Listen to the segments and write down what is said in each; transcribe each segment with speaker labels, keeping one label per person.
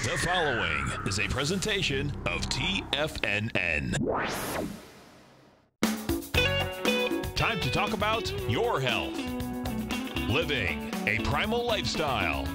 Speaker 1: The following is a presentation of TFNN. Time to talk about your health. Living a primal lifestyle.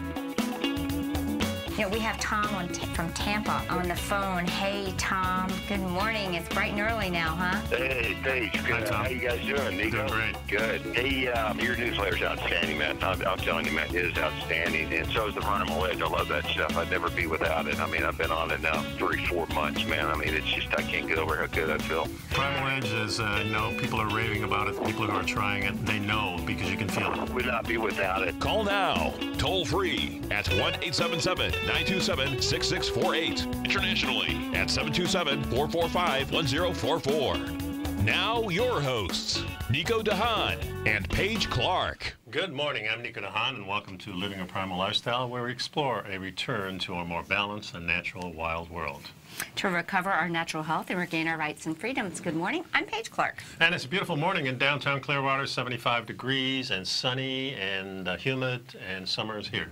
Speaker 2: You know, we have Tom from Tampa on the phone. Hey, Tom. Good morning. It's bright and early now, huh?
Speaker 3: Hey, Paige. Good. How you guys doing, Nico?
Speaker 4: Doing great.
Speaker 3: Good. Hey, your newsletter's outstanding, man. I'm telling you, man, it is outstanding. And so is the Primal Edge. I love that stuff. I'd never be without it. I mean, I've been on it now 3-4 months, man. I mean, it's just, I can't get over how good I feel.
Speaker 4: Primal Edge is, you know, people are raving about it. People who are trying it, they know because you can feel it.
Speaker 3: Would not be without it.
Speaker 1: Call now, toll free at 1-877-927-6648. Internationally at 727-445-1044. Now your hosts, Nico Haan and Paige Clarke.
Speaker 4: Good morning. I'm Nico Haan, and welcome to Living a Primal Lifestyle, where we explore a return to a more balanced and natural wild world.
Speaker 2: To recover our natural health and regain our rights and freedoms. Good morning. I'm Paige Clarke.
Speaker 4: And it's a beautiful morning in downtown Clearwater, 75 degrees and sunny and humid, and summer is here.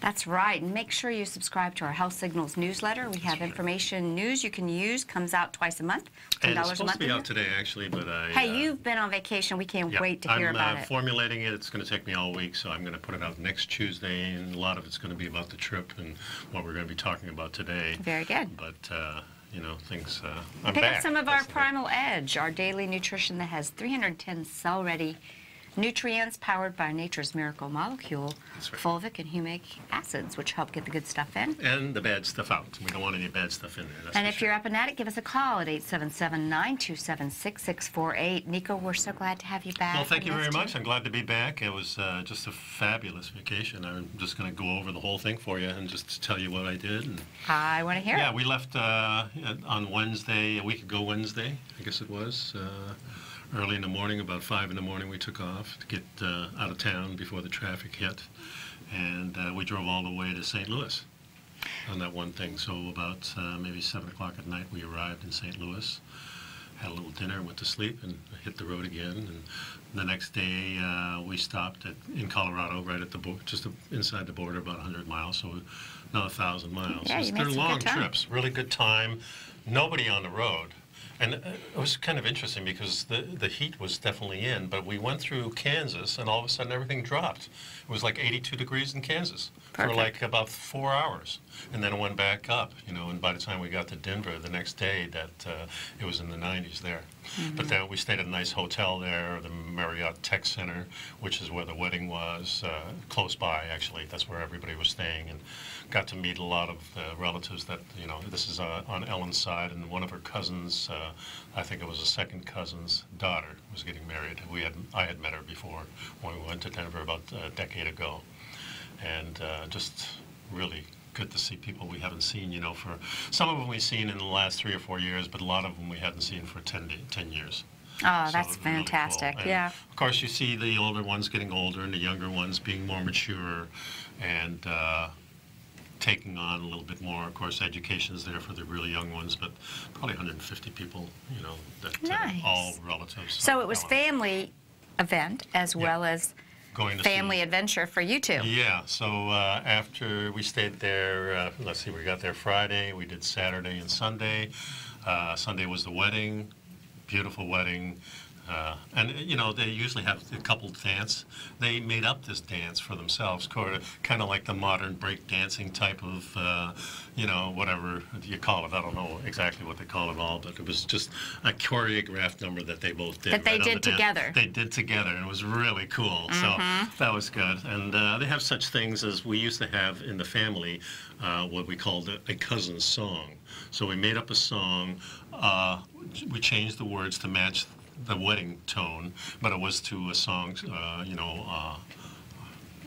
Speaker 2: That's right. And make sure you subscribe to our Health Signals newsletter. We have information, news you can use. Comes out twice a month. $10
Speaker 4: And it's
Speaker 2: a
Speaker 4: supposed
Speaker 2: month.
Speaker 4: to be out today, actually, but I...
Speaker 2: Hey, you've been on vacation. We can't wait to hear about
Speaker 4: I'm
Speaker 2: it.
Speaker 4: formulating it. It's going to take me all week, so I'm going to put it out next Tuesday, and a lot of it's going to be about the trip and what we're going to be talking about today.
Speaker 2: Very good.
Speaker 4: But, you know, things, I'm
Speaker 2: Pick
Speaker 4: back.
Speaker 2: up some of our Primal Edge, our daily nutrition that has 310 cell-ready nutrients powered by nature's miracle molecule,
Speaker 4: That's right.
Speaker 2: fulvic and humic acids, which help get the good stuff in.
Speaker 4: And the bad stuff out. We don't want any bad stuff in there. That's
Speaker 2: And
Speaker 4: for
Speaker 2: if
Speaker 4: sure.
Speaker 2: you're up and at it, give us a call at 877-927-6648. Nico, we're so glad to have you back.
Speaker 4: Well, thank you
Speaker 2: We
Speaker 4: very
Speaker 2: missed
Speaker 4: much. I'm glad to be back. It was just a fabulous vacation. I'm just going to go over the whole thing for you and just tell you what I did. And
Speaker 2: I want to hear
Speaker 4: yeah,
Speaker 2: it.
Speaker 4: we left on Wednesday, a week ago Wednesday, I guess it was. Early in the morning, about 5 in the morning, we took off to get out of town before the traffic hit. And we drove all the way to St. Louis on that one thing. So about maybe 7 o'clock at night, we arrived in St. Louis, had a little dinner, went to sleep, and hit the road again. And the next day, we stopped in Colorado, right at the just inside the border, about 100 miles, so another 1,000 miles.
Speaker 2: Yeah, you made
Speaker 4: They're
Speaker 2: some
Speaker 4: long
Speaker 2: good time.
Speaker 4: trips, really good time. Nobody on the road. And it was kind of interesting because the heat was definitely in, but we went through Kansas, and all of a sudden everything dropped. It was like 82 degrees in Kansas
Speaker 2: Perfect.
Speaker 4: for like about 4 hours, and then it went back up, you know, and by the time we got to Denver the next day, it was in the 90s there. But then we stayed at a nice hotel there, the Marriott Tech Center, which is where the wedding was, close by, actually. That's where everybody was staying, and got to meet a lot of relatives that, you know, this is on Ellen's side, and one of her cousins, I think it was a second cousin's daughter, was getting married. I had met her before when we went to Denver about a decade ago, and just really good to see people we haven't seen, you know, for some of them we've seen in the last 3 or 4 years, but a lot of them we hadn't seen for 10 years.
Speaker 2: Oh,
Speaker 4: So
Speaker 2: that's
Speaker 4: it was really
Speaker 2: fantastic.
Speaker 4: cool. And
Speaker 2: Yeah.
Speaker 4: of course, you see the older ones getting older and the younger ones being more mature and taking on a little bit more. Of course, education's there for the really young ones, but probably 150 people, you know, that
Speaker 2: Nice.
Speaker 4: all relatives.
Speaker 2: So it was family event as well as
Speaker 4: going to
Speaker 2: family
Speaker 4: see.
Speaker 2: adventure for you two.
Speaker 4: Yeah, so after we stayed there, let's see, we got there Friday, we did Saturday and Sunday. Sunday was the wedding, beautiful wedding. And, you know, they usually have a couple dance. They made up this dance for themselves, kind of like the modern break dancing type of, you know, whatever you call it. I don't know exactly what they call it all, but it was just a choreographed number that they both did.
Speaker 2: That they
Speaker 4: right on
Speaker 2: did
Speaker 4: the dance.
Speaker 2: together.
Speaker 4: They did together, and it was really cool. So that was good. And they have such things as we used to have in the family, what we called a cousin's song. So we made up a song. We changed the words to match the wedding tone, but it was to a song, you know,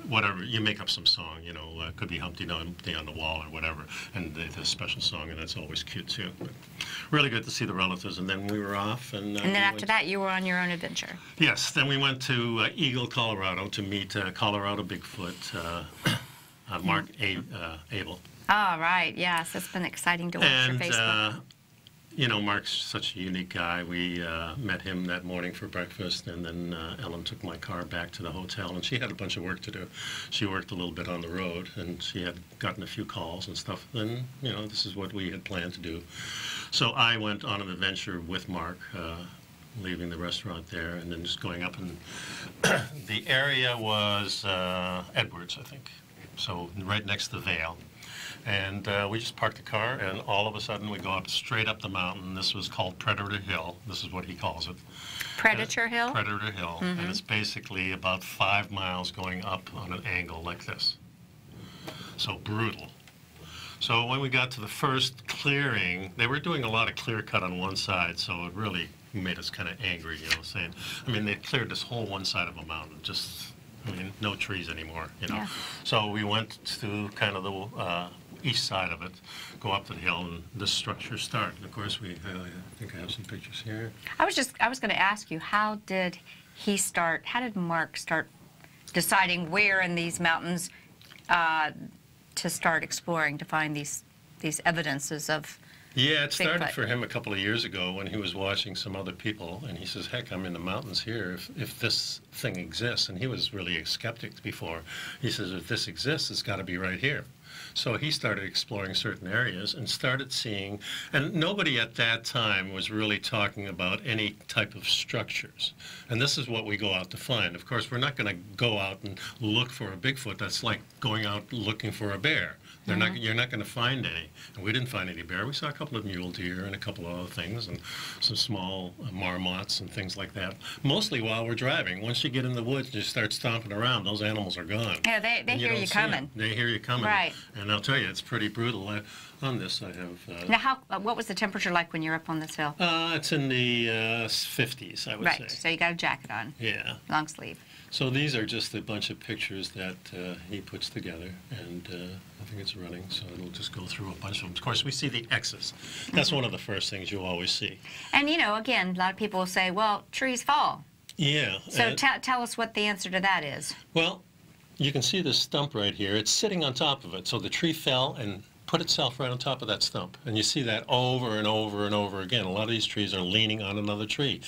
Speaker 4: whatever, you make up some song, you know, could be Humpty Dumpty on the Wall or whatever, and the special song, and that's always cute too. But really good to see the relatives, and then we were off. And
Speaker 2: And then after that, you were on your own adventure.
Speaker 4: Yes, then we went to Eagle, Colorado to meet Colorado Bigfoot, Mark Abel.
Speaker 2: Oh, right. Yes, it's been exciting to watch your
Speaker 4: And
Speaker 2: Facebook.
Speaker 4: You know, Mark's such a unique guy. We met him that morning for breakfast, and then Ellen took my car back to the hotel, and she had a bunch of work to do. She worked a little bit on the road, and she had gotten a few calls and stuff. Then, you know, this is what we had planned to do. So I went on an adventure with Mark, leaving the restaurant there, and then just going up, and the area was Edwards, I think, so right next to the Vale. And we just parked the car, and all of a sudden we go up straight up the mountain. This was called Predator Hill. This is what he calls it.
Speaker 2: Predator Hill?
Speaker 4: Predator Hill.
Speaker 2: Mm-hmm.
Speaker 4: And it's basically about 5 miles going up on an angle like this. So brutal. So when we got to the first clearing, they were doing a lot of clear cut on one side, so it really made us kind of angry, you know, saying, I mean, they cleared this whole one side of a mountain, just, I mean, no trees anymore, you know. Yeah. So we went to kind of the east side of it, go up the hill, and this structure start. And of course, I think I have some pictures here.
Speaker 2: I was going to ask you, how did Mark start deciding where in these mountains to start exploring, to find these evidences of
Speaker 4: Yeah, it started
Speaker 2: Bigfoot?
Speaker 4: For him a couple of years ago when he was watching some other people, and he says, heck, I'm in the mountains here if this thing exists. And he was really a skeptic before. He says, if this exists, it's got to be right here. So he started exploring certain areas and started seeing, and nobody at that time was really talking about any type of structures. And this is what we go out to find. Of course, we're not going to go out and look for a Bigfoot. That's like going out looking for a bear. You're not going to find any. And we didn't find any bear. We saw a couple of mule deer and a couple of other things, and some small marmots and things like that. Mostly while we're driving. Once you get in the woods and you start stomping around, those animals are gone.
Speaker 2: Yeah, they hear you coming.
Speaker 4: They hear you coming.
Speaker 2: Right.
Speaker 4: And I'll tell you, it's pretty brutal. On this, I have...
Speaker 2: Now, what was the temperature like when you're up on this hill?
Speaker 4: It's in the 50s, I would say.
Speaker 2: Right, so you got a jacket on.
Speaker 4: Yeah.
Speaker 2: Long sleeve.
Speaker 4: So these are just a bunch of pictures that he puts together, and I think it's running, so it'll just go through a bunch of them. Of course, we see the X's. That's one of the first things you always see.
Speaker 2: And, you know, again, a lot of people will say, well, trees fall.
Speaker 4: Yeah.
Speaker 2: So tell us what the answer to that is.
Speaker 4: Well, you can see this stump right here. It's sitting on top of it, so the tree fell and put itself right on top of that stump. And you see that over and over and over again. A lot of these trees are leaning on another tree.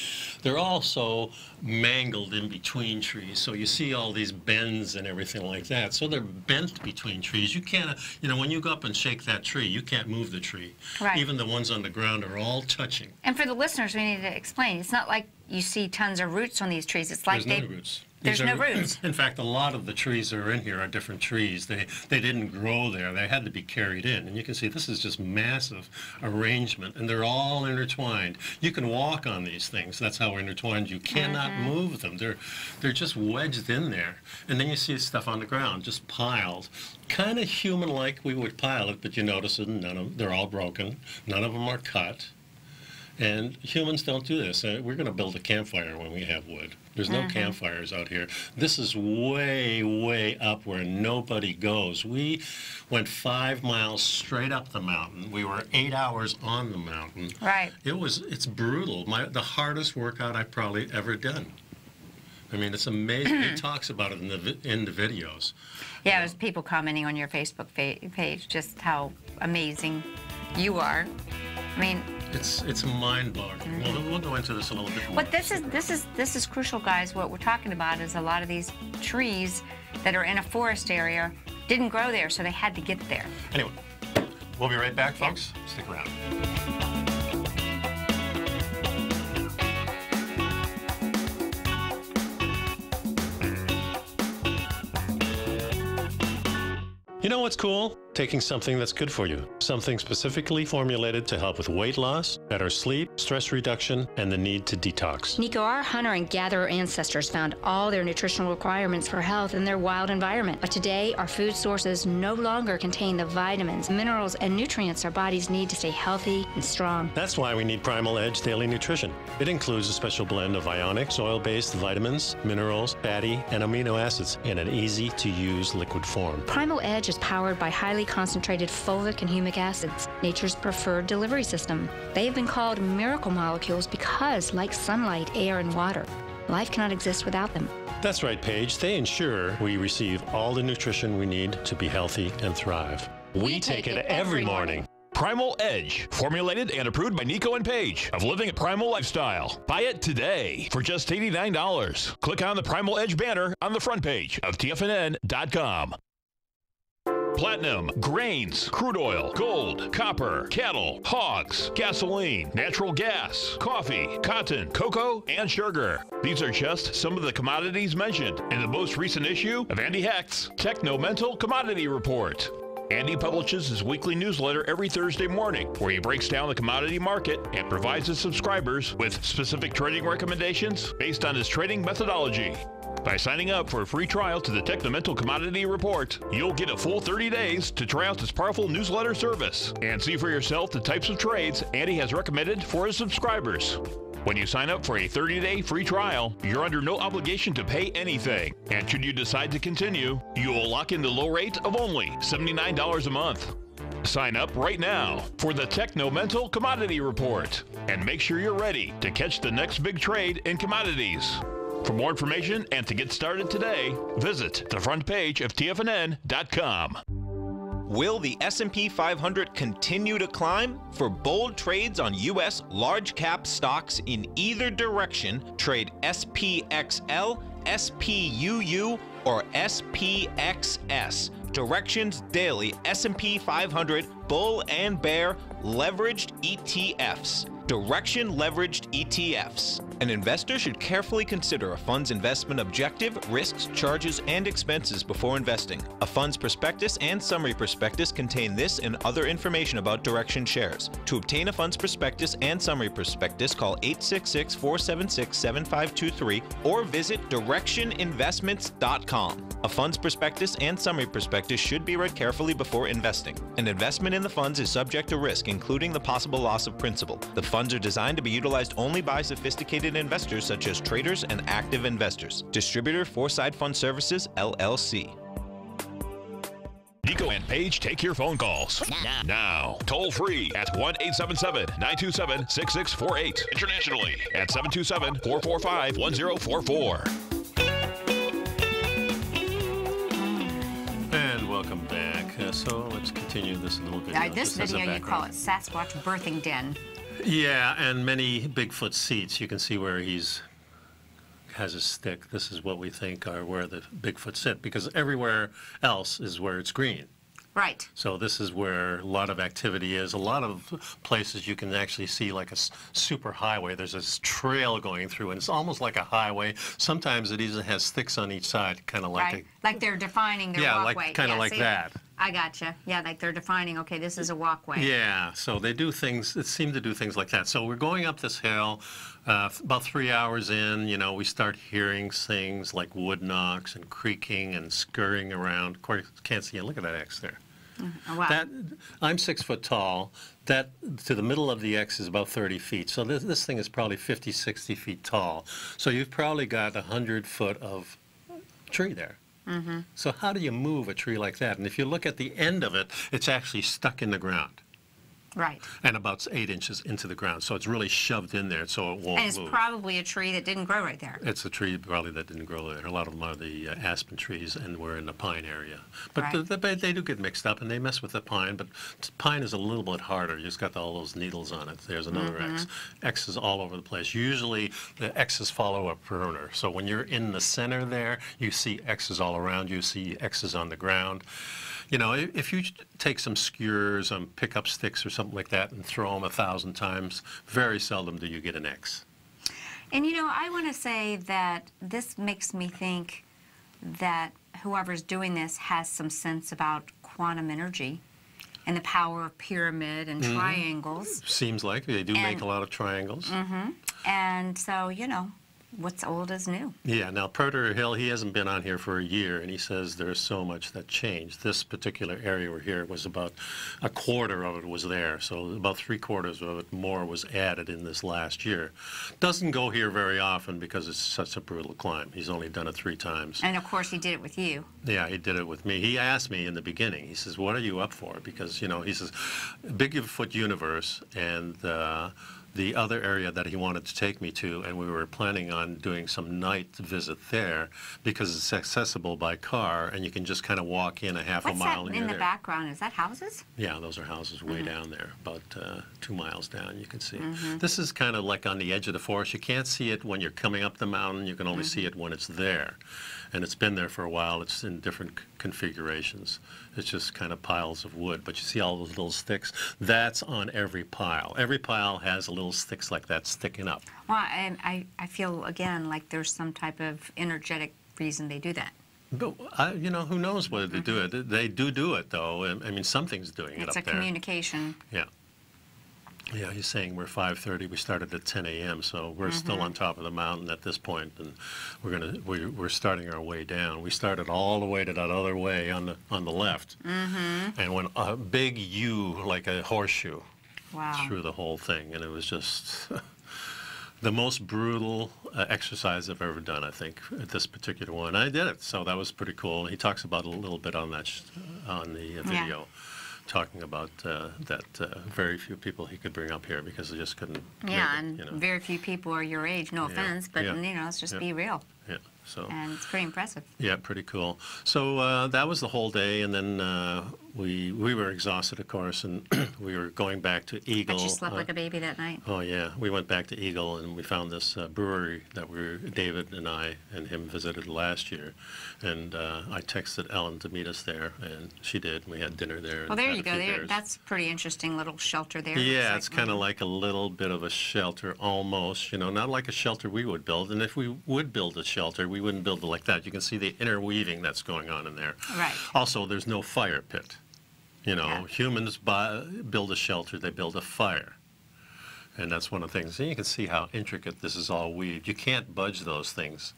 Speaker 4: They're also mangled in between trees. So you see all these bends and everything like that. So they're bent between trees. You can't, you know, when you go up and shake that tree, you can't move the tree.
Speaker 2: Right.
Speaker 4: Even the ones on the ground are all touching.
Speaker 2: And for the listeners, we need to explain. It's not like you see tons of roots on these trees. It's like
Speaker 4: There's no roots.
Speaker 2: There's no roots.
Speaker 4: In fact, a lot of the trees that are in here are different trees. They didn't grow there. They had to be carried in. And you can see this is just massive arrangement, and they're all intertwined. You can walk on these things. That's how intertwined. You cannot move them. They're just wedged in there. And then you see stuff on the ground, just piled. Kind of human-like we would pile it, but you notice that they're all broken. None of them are cut. And humans don't do this. We're going to build a campfire when we have wood. There's no campfires out here. This is way, way up where nobody goes. We went 5 miles straight up the mountain. We were 8 hours on the mountain.
Speaker 2: Right.
Speaker 4: It's brutal. The hardest workout I've probably ever done. I mean, it's amazing. He talks about it in the videos.
Speaker 2: Yeah, there's people commenting on your Facebook page just how amazing you are. I mean,
Speaker 4: it's mind-boggling. We'll go into this a little bit more.
Speaker 2: But this is crucial, guys. What we're talking about is a lot of these trees that are in a forest area didn't grow there, so they had to get there.
Speaker 4: Anyway, we'll be right back, folks. Stick around. You know what's cool? Taking something that's good for you. Something specifically formulated to help with weight loss, better sleep, stress reduction, and the need to detox.
Speaker 5: Nico, our hunter and gatherer ancestors found all their nutritional requirements for health in their wild environment. But today, our food sources no longer contain the vitamins, minerals, and nutrients our bodies need to stay healthy and strong.
Speaker 4: That's why we need Primal Edge Daily Nutrition. It includes a special blend of ionic, oil-based vitamins, minerals, fatty, and amino acids in an easy-to-use liquid form.
Speaker 5: Primal Edge is powered by highly concentrated fulvic and humic acids, nature's preferred delivery system. They have been called miracle molecules because, like sunlight, air, and water, life cannot exist without them.
Speaker 4: That's right, Paige. They ensure we receive all the nutrition we need to be healthy and thrive. We take it every morning.
Speaker 1: Primal Edge, formulated and approved by Nico and Paige of Living a Primal Lifestyle. Buy it today for just $89. Click on the Primal Edge banner on the front page of TFNN.com. Platinum, grains, crude oil, gold, copper, cattle, hogs, gasoline, natural gas, coffee, cotton, cocoa, and sugar. These are just some of the commodities mentioned in the most recent issue of Andy Hecht's Techno-Mental Commodity Report. Andy publishes his weekly newsletter every Thursday morning, where he breaks down the commodity market and provides his subscribers with specific trading recommendations based on his trading methodology. By signing up for a free trial to the Techno-Mental Commodity Report, you'll get a full 30 days to try out this powerful newsletter service and see for yourself the types of trades Andy has recommended for his subscribers. When you sign up for a 30-day free trial, you're under no obligation to pay anything. And should you decide to continue, you will lock in the low rate of only $79 a month. Sign up right now for the Techno-Mental Commodity Report and make sure you're ready to catch the next big trade in commodities. For more information and to get started today, visit the front page of TFNN.com.
Speaker 6: Will the S&P 500 continue to climb? For bold trades on U.S. large-cap stocks in either direction, trade SPXL, SPUU, or SPXS. Directions Daily S&P 500 Bull and Bear Leveraged ETFs. Direction Leveraged ETFs. An investor should carefully consider a fund's investment objective, risks, charges, and expenses before investing. A fund's prospectus and summary prospectus contain this and other information about Direction shares. To obtain a fund's prospectus and summary prospectus, call 866-476-7523 or visit directioninvestments.com. A fund's prospectus and summary prospectus should be read carefully before investing. An investment in the funds is subject to risk, including the possible loss of principal. The funds are designed to be utilized only by sophisticated investors such as traders and active investors. Distributor Foreside Fund Services, LLC.
Speaker 1: Nico and Paige take your phone calls now. Toll free at 1-877-927-6648. Internationally at 727-445-1044.
Speaker 4: And welcome back. So let's continue this little video.
Speaker 2: Now, this video you call it Sasquatch Birthing Den.
Speaker 4: Yeah, and many Bigfoot seats. You can see where has a stick. This is what we think are where the Bigfoot sit, because everywhere else is where it's green.
Speaker 2: Right.
Speaker 4: So this is where a lot of activity is. A lot of places you can actually see like a super highway. There's this trail going through, and it's almost like a highway. Sometimes it even has sticks on each side, kind of like
Speaker 2: right. Like they're defining their walkway.
Speaker 4: Kind of like that.
Speaker 2: I gotcha. Yeah, like they're defining, okay, this is a walkway.
Speaker 4: Yeah, so they do things, it seemed to do things like that. So we're going up this hill, about 3 hours in, you know, we start hearing things like wood knocks and creaking and scurrying around. Of course, you can't see it. Look at that X there.
Speaker 2: Oh, wow.
Speaker 4: I'm 6 foot tall. That to the middle of the X is about 30 feet. So this thing is probably 50, 60 feet tall. So you've probably got 100 foot of tree there. Mm-hmm. So how do you move a tree like that? And if you look at the end of it, it's actually stuck in the ground.
Speaker 2: Right.
Speaker 4: And about 8 inches into the ground. So it's really shoved in there so it won't move.
Speaker 2: And it's probably a tree that didn't grow right there.
Speaker 4: It's a tree probably that didn't grow there. A lot of them are the aspen trees, and we're in the pine area. But
Speaker 2: right.
Speaker 4: they do get mixed up, and they mess with the pine. But pine is a little bit harder. You just got all those needles on it. There's another X. X is all over the place. Usually the X's follow a perimeter. So when you're in the center there, you see X's all around. You see X's on the ground. You know, if you take some skewers, pickup sticks or something like that and throw them 1,000 times, very seldom do you get an X.
Speaker 2: And, you know, I want to say that this makes me think that whoever's doing this has some sense about quantum energy and the power of pyramid and triangles.
Speaker 4: Seems like they do make a lot of triangles.
Speaker 2: And so, you know, what's old is new.
Speaker 4: Yeah, now Predator Hill, he hasn't been on here for a year, and he says there's so much that changed. This particular area we're here was about a quarter of it was there, so about 3/4 of it more was added in this last year. Doesn't go here very often because it's such a brutal climb. He's only done it 3 times.
Speaker 2: And of course he did it with you.
Speaker 4: Yeah, he did it with me. He asked me in the beginning, he says, what are you up for? Because, you know, he says, Bigfoot universe, and the other area that he wanted to take me to, and we were planning on doing some night visit there because it's accessible by car, and you can just kind of walk in a half a mile.
Speaker 2: What's
Speaker 4: and
Speaker 2: that
Speaker 4: you're
Speaker 2: in the
Speaker 4: there.
Speaker 2: background? Is that houses?
Speaker 4: Yeah, those are houses way down there, about 2 miles down, you can see.
Speaker 2: Mm-hmm.
Speaker 4: This is kind of like on the edge of the forest. You can't see it when you're coming up the mountain. You can only see it when it's there. And it's been there for a while. It's in different configurations. It's just kind of piles of wood. But you see all those little sticks? That's on every pile. Every pile has little sticks like that sticking up.
Speaker 2: Well, and I feel, again, like there's some type of energetic reason they do that.
Speaker 4: But, you know, who knows whether they do it. They do it, though. I mean, something's doing it
Speaker 2: It's
Speaker 4: up
Speaker 2: a
Speaker 4: there.
Speaker 2: communication.
Speaker 4: Yeah. Yeah, he's saying we're 5:30. We started at 10 a.m., so we're still on top of the mountain at this point, and we're starting our way down. We started all the way to that other way on the left, and went a big U like a horseshoe through the whole thing, and it was just the most brutal exercise I've ever done, I think, at this particular one. I did it, so that was pretty cool. He talks about it a little bit on that on the video. Talking about that very few people he could bring up here because they just couldn't make it,
Speaker 2: and
Speaker 4: you know.
Speaker 2: very few people are your age, no offense, but, you know, let's just be real.
Speaker 4: Yeah, so.
Speaker 2: And it's pretty impressive.
Speaker 4: Yeah, pretty cool. So that was the whole day, and then we were exhausted, of course, and we were going back to Eagle.
Speaker 2: But you slept like a baby that night.
Speaker 4: Oh yeah, we went back to Eagle, and we found this brewery that David and I and him visited last year, and I texted Ellen to meet us there, and she did. We had dinner there.
Speaker 2: Well, there you go. That's a pretty interesting little shelter there.
Speaker 4: Yeah, it's kind of like a little bit of a shelter, almost. You know, not like a shelter we would build, and if we would build a shelter, we wouldn't build it like that. You can see the interweaving that's going on in there.
Speaker 2: Right.
Speaker 4: Also, there's no fire pit. You know, humans build a shelter, they build a fire. And that's one of the things. And you can see how intricate this is all weaved. You can't budge those things.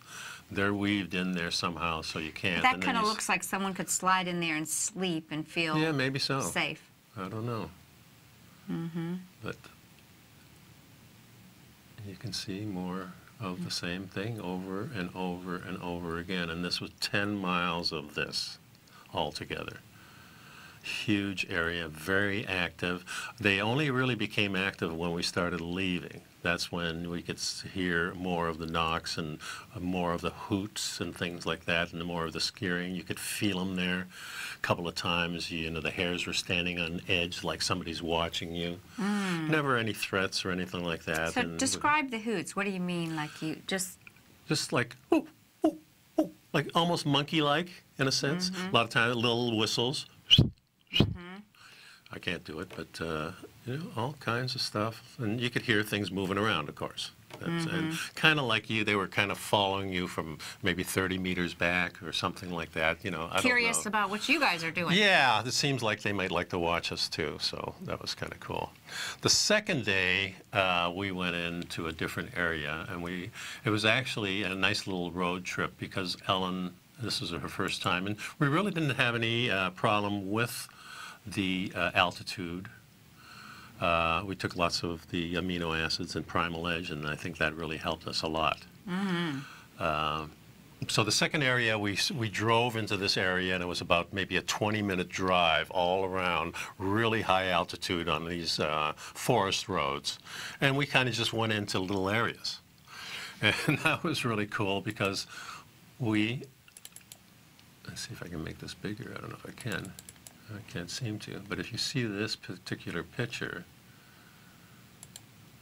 Speaker 4: They're weaved in there somehow, so you can't.
Speaker 2: That kind of looks like someone could slide in there and sleep and feel
Speaker 4: maybe so.
Speaker 2: safe.
Speaker 4: I don't know. But you can see more of the same thing over and over and over again. And this was 10 miles of this altogether. Huge area, very active. They only really became active when we started leaving. That's when we could hear more of the knocks and more of the hoots and things like that, and more of the scaring. You could feel them there. A couple of times, you know, the hairs were standing on edge like somebody's watching you. Never any threats or anything like that.
Speaker 2: So describe the hoots. What do you mean? Like you just
Speaker 4: like, ooh, ooh, ooh, like almost monkey-like in a sense. A lot of times, little whistles. I can't do it, but you know, all kinds of stuff, and you could hear things moving around, of course. And kind of like they were kind of following you from maybe 30 meters back or something like that. You know,
Speaker 2: curious about what you guys are doing.
Speaker 4: Yeah, it seems like they might like to watch us too, so that was kind of cool. The second day, we went into a different area, and it was actually a nice little road trip because Ellen. This was her first time, and we really didn't have any problem with the altitude. We took lots of the amino acids and Primal Edge, and I think that really helped us a lot. So the second area, we drove into this area, and it was about maybe a 20-minute drive all around, really high altitude on these forest roads. And we kind of just went into little areas. And that was really cool because let's see if I can make this bigger. I don't know if I can. I can't seem to. But if you see this particular picture,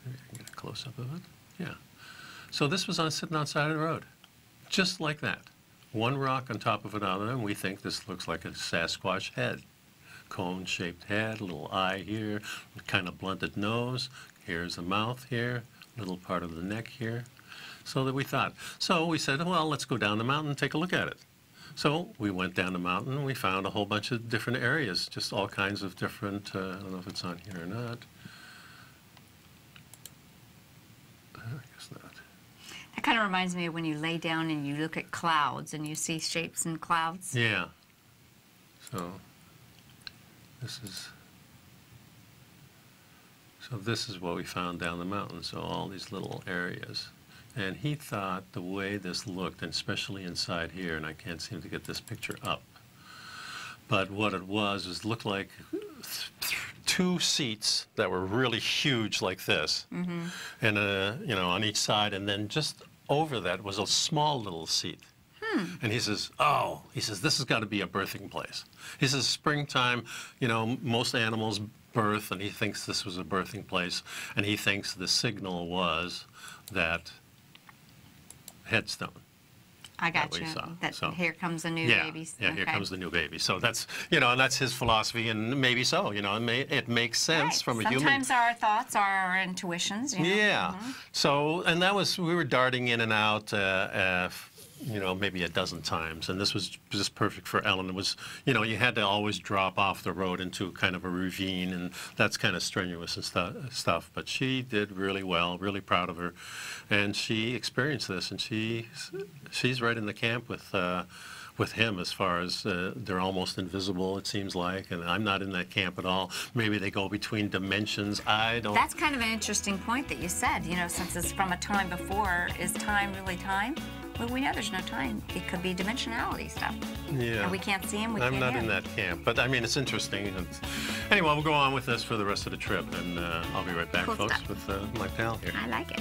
Speaker 4: maybe I can get a close-up of it. Yeah. So this was sitting on the side of the road, just like that. One rock on top of another, and we think this looks like a Sasquatch head. Cone-shaped head, a little eye here, kind of blunted nose. Here's the mouth here, little part of the neck here. So that we thought. So we said, well, let's go down the mountain and take a look at it. So we went down the mountain, and we found a whole bunch of different areas, just all kinds of different, I don't know if it's on here or not. I guess not.
Speaker 2: That kind of reminds me of when you lay down and you look at clouds and you see shapes in clouds.
Speaker 4: Yeah. So this is what we found down the mountain, so all these little areas. And he thought the way this looked, and especially inside here, and I can't seem to get this picture up, but what it was looked like 2 seats that were really huge like this, and you know, on each side, and then just over that was a small little seat. And he says, oh, he says, this has got to be a birthing place. He says, springtime, you know, most animals birth, and he thinks this was a birthing place, and he thinks the signal was that headstone.
Speaker 2: I got you. That here comes the new baby.
Speaker 4: Yeah, here comes the new baby. So that's, you know, and that's his philosophy, and maybe so, you know, it makes sense from a human.
Speaker 2: Sometimes our thoughts are our intuitions, you know?
Speaker 4: Yeah. So, and that was, we were darting in and out, you know, maybe a dozen times, and this was just perfect for Ellen. It was, you know, you had to always drop off the road into kind of a ravine, and that's kind of strenuous and stuff. But she did really well, really proud of her, and she experienced this, and she's right in the camp with him as far as they're almost invisible, it seems like, and I'm not in that camp at all. Maybe they go between dimensions. I don't.
Speaker 2: That's kind of an interesting point that you said, you know, since it's from a time before, is time really time? Well, we know there's no time. It could be dimensionality stuff.
Speaker 4: Yeah.
Speaker 2: And we can't see him,
Speaker 4: I'm not in that camp. But, I mean, it's interesting. Anyway, we'll go on with this for the rest of the trip, and I'll be right back,
Speaker 2: cool
Speaker 4: folks,
Speaker 2: stuff.
Speaker 4: with my pal here.
Speaker 2: I like it.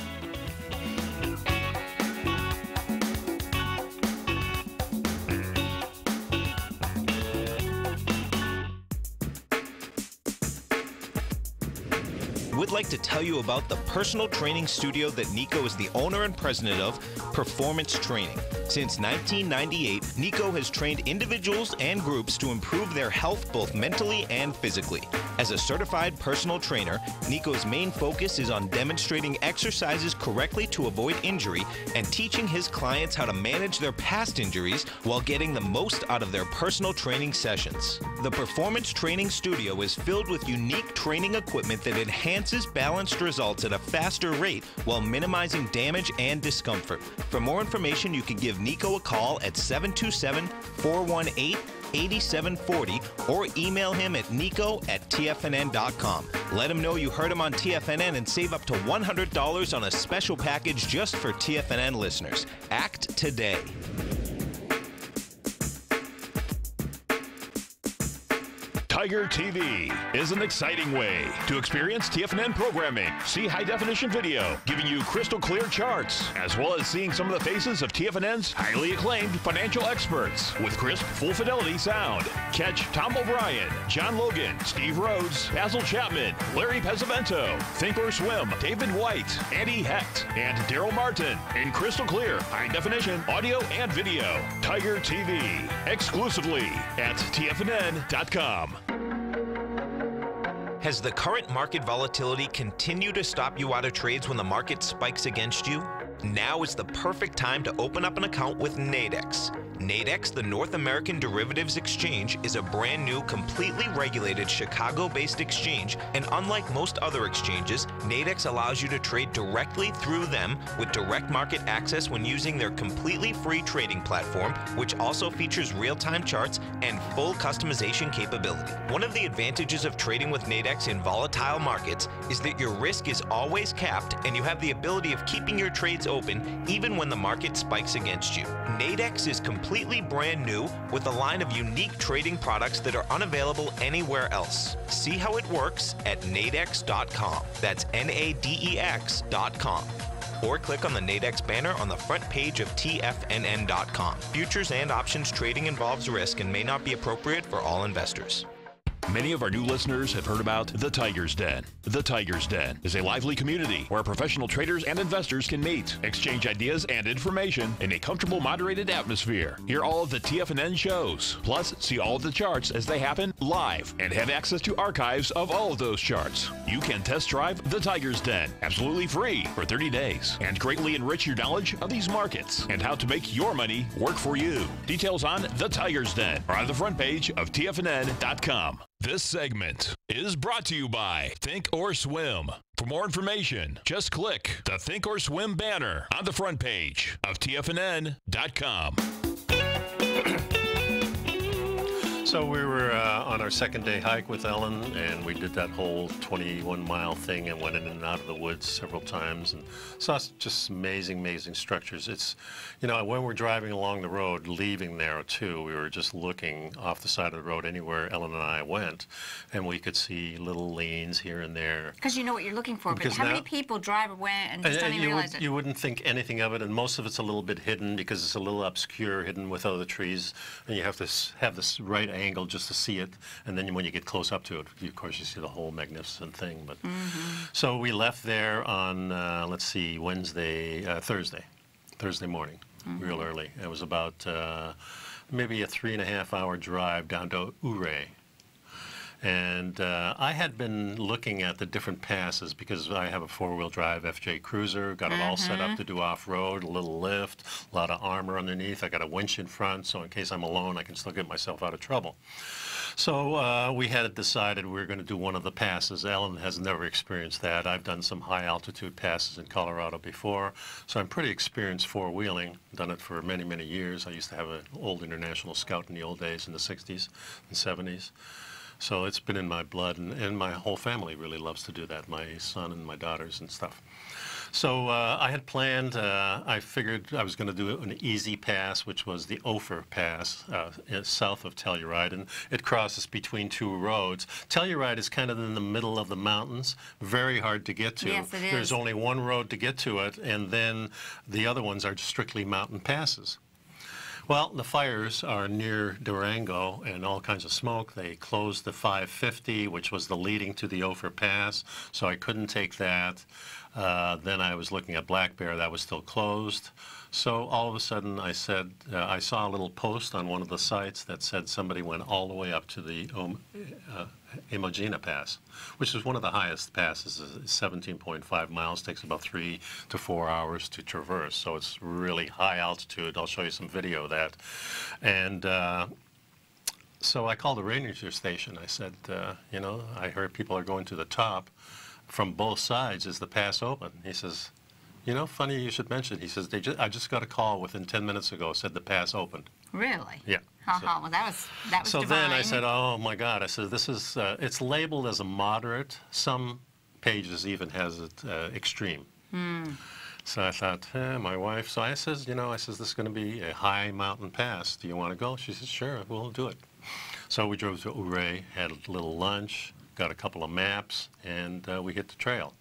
Speaker 6: We'd like to tell you about the personal training studio that Nico is the owner and president of, Performance Training. Since 1998, Nico has trained individuals and groups to improve their health both mentally and physically. As a certified personal trainer, Nico's main focus is on demonstrating exercises correctly to avoid injury and teaching his clients how to manage their past injuries while getting the most out of their personal training sessions. The Performance Training Studio is filled with unique training equipment that enhances balanced results at a faster rate while minimizing damage and discomfort. For more information, you can give Nico a call at 727-418-8740 or email him at nico@tfnn.com. Let him know you heard him on TFNN and save up to $100 on a special package just for TFNN listeners. Act today.
Speaker 1: Tiger TV is an exciting way to experience TFNN programming. See high-definition video, giving you crystal clear charts, as well as seeing some of the faces of TFNN's highly acclaimed financial experts with crisp, full-fidelity sound. Catch Tom O'Brien, John Logan, Steve Rhodes, Basil Chapman, Larry Pesavento, Think or Swim, David White, Andy Hecht, and Daryl Martin in crystal clear, high-definition audio and video. Tiger TV, exclusively at TFNN.com.
Speaker 6: Has the current market volatility continued to stop you out of trades when the market spikes against you? Now is the perfect time to open up an account with Nadex. Nadex, the North American Derivatives Exchange, is a brand new, completely regulated Chicago-based exchange, and unlike most other exchanges, Nadex allows you to trade directly through them with direct market access when using their completely free trading platform, which also features real-time charts and full customization capability. One of the advantages of trading with Nadex in volatile markets is that your risk is always capped and you have the ability of keeping your trades open even when the market spikes against you. Nadex is completely brand new with a line of unique trading products that are unavailable anywhere else. See how it works at nadex.com. That's NADEX.com. Or click on the Nadex banner on the front page of TFNN.com. Futures and options trading involves risk and may not be appropriate for all investors.
Speaker 1: Many of our new listeners have heard about The Tiger's Den. The Tiger's Den is a lively community where professional traders and investors can meet, exchange ideas and information in a comfortable, moderated atmosphere. Hear all of the TFNN shows, plus see all of the charts as they happen live and have access to archives of all of those charts. You can test drive The Tiger's Den absolutely free for 30 days and greatly enrich your knowledge of these markets and how to make your money work for you. Details on The Tiger's Den are on the front page of TFNN.com. This segment is brought to you by Think or Swim. For more information, just click the Think or Swim banner on the front page of TFNN.com.
Speaker 4: So we were on our second day hike with Ellen, and we did that whole 21-mile thing and went in and out of the woods several times and saw just amazing, amazing structures. It's, you know, when we're driving along the road, leaving there too, we were just looking off the side of the road anywhere Ellen and I went, and we could see little lanes here and there.
Speaker 2: Because you know what you're looking for, but
Speaker 4: Because
Speaker 2: how
Speaker 4: now-
Speaker 2: many people drive away and just don't even realize it?
Speaker 4: You wouldn't think anything of it, and most of it's a little bit hidden because it's a little obscure, hidden with other trees, and you have to have this right angle just to see it, and then when you get close up to it, of course, you see the whole magnificent thing. But so we left there on, let's see, Thursday morning, real early. It was about maybe a 3.5-hour drive down to Ouray. And I had been looking at the different passes because I have a 4-wheel drive FJ Cruiser, got it all set up to do off-road, a little lift, a lot of armor underneath. I got a winch in front, so in case I'm alone, I can still get myself out of trouble. So we had decided we were going to do one of the passes. Ellen has never experienced that. I've done some high-altitude passes in Colorado before, so I'm pretty experienced four-wheeling. Done it for many, many years. I used to have an old International Scout in the old days in the 60s and 70s. So it's been in my blood, and my whole family really loves to do that, my son and my daughters and stuff. So I had planned, I figured I was going to do an easy pass, which was the Ophir Pass south of Telluride, and it crosses between two roads. Telluride is kind of in the middle of the mountains, very hard to get to.
Speaker 2: Yes, it is.
Speaker 4: There's only one road to get to it, and then the other ones are strictly mountain passes. Well, the fires are near Durango and all kinds of smoke. They closed the 550, which was the leading to the Ophir Pass, so I couldn't take that. Then I was looking at Black Bear. That was still closed. So all of a sudden I said, I saw a little post on one of the sites that said somebody went all the way up to the Imogena Pass, which is one of the highest passes. It's 17.5 miles, takes about 3 to 4 hours to traverse. So it's really high altitude. I'll show you some video of that. And so I called the ranger station. I said, you know, I heard people are going to the top. From both sides, is the pass open? He says, you know, funny you should mention. He says, I just got a call within 10 minutes ago, said the pass opened.
Speaker 2: Really?
Speaker 4: Yeah.
Speaker 2: Well, that was
Speaker 4: So
Speaker 2: divine.
Speaker 4: then I said, oh my God. I said, this is, it's labeled as a moderate. Some pages even has it extreme. So I thought, my wife, so I says, you know, this is going to be a high mountain pass. Do you want to go? She says, sure, we'll do it. So we drove to Ouray, had a little lunch, got a couple of maps, and we hit the trail.